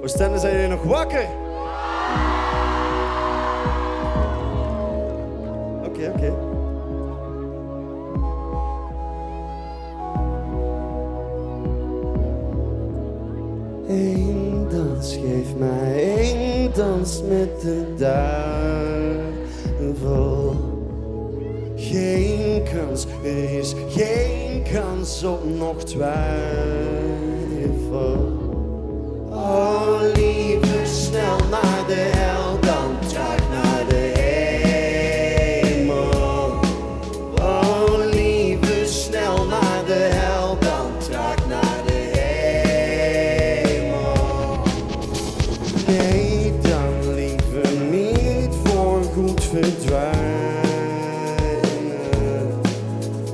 Oostende, zijn jullie nog wakker? Oké. Eén dans, geef mij één dans met de duivel. Geen kans, er is geen kans op nog twijfel. Oh lieve, snel naar de hel, dan traag naar de hemel. Oh lieve, snel naar de hel, dan traag naar de hemel. Nee, dan liever niet voor goed verdwijnen.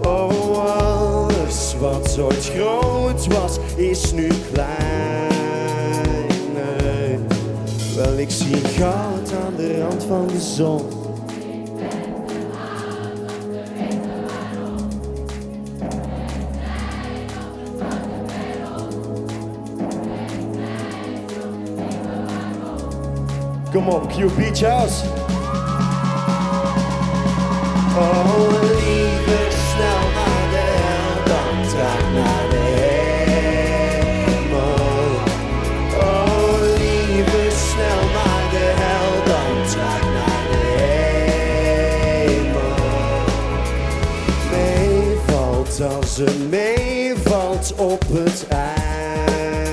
Oh, alles wat ooit groot was, is nu klein. Wel, ik zie goud aan de rand van de zon. Kom op, Q Beach House. Oh, lieve, snel naar de hel, dan traag naar de hemel. Oh, lieve, snel naar de hel, dan traag naar de hemel. Meevalt als het meevalt op het einde.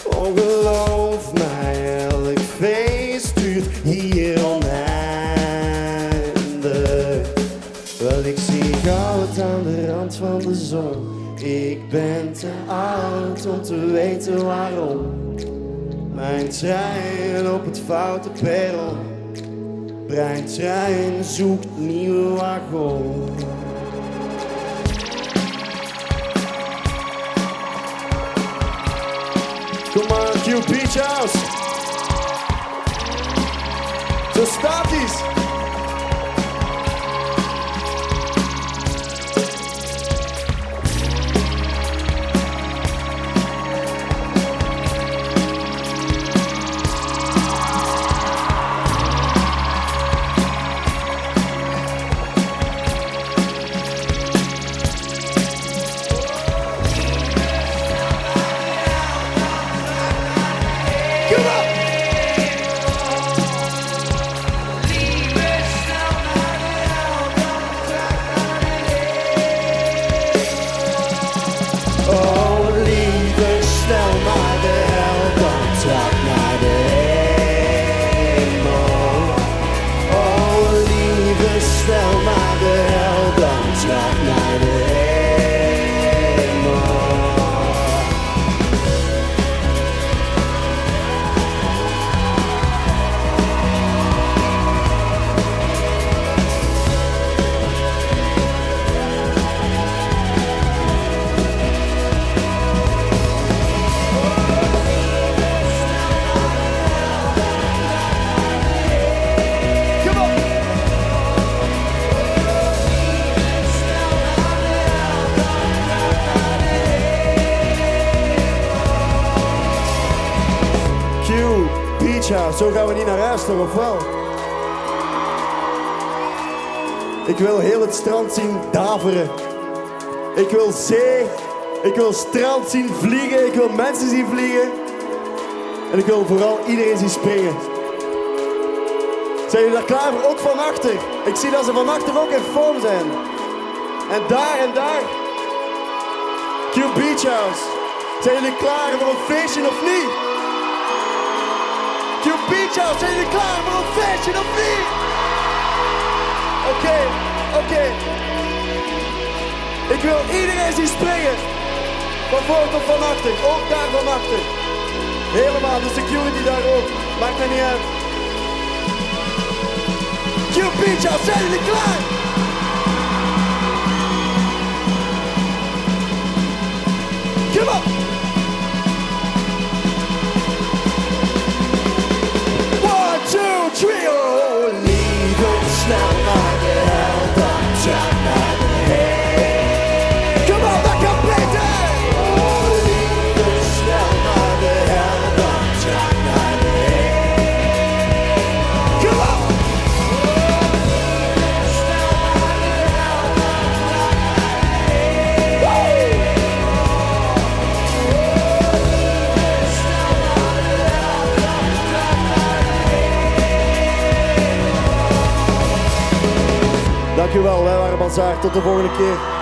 Oh, geloof mij, elk feest duurt hier oneindig. Wel, ik zie goud aan de rand van de zon. Ik ben te oud om te weten waarom. Mijn trein op het foute perron. Breintrein zoekt nieuwe wagon. Kom maar, Q Beach House. Zo statisch. Ja, zo gaan we niet naar huis toch, of wel? Ik wil heel het strand zien daveren. Ik wil zee, ik wil strand zien vliegen, ik wil mensen zien vliegen. En ik wil vooral iedereen zien springen. Zijn jullie daar klaar voor? Ook van achter. Ik zie dat ze van achter ook in vorm zijn. En daar. Q Beach House. Zijn jullie klaar voor een feestje of niet? Q Beach House, zijn jullie klaar voor een feestje of niet? Oké. Ik wil iedereen zien springen. Van voor tot van achter, ook daar van achter. Helemaal, de security daar ook. Maakt mij niet uit. Q Beach House, zijn jullie klaar? Come on! 1, 2, 3, oh, lieve, snel naar de hel, dan traag naar de hel. Come on, dat kan beter! Oh, lieve, snel naar de Dankjewel, wij waren Bazaar. Tot de volgende keer.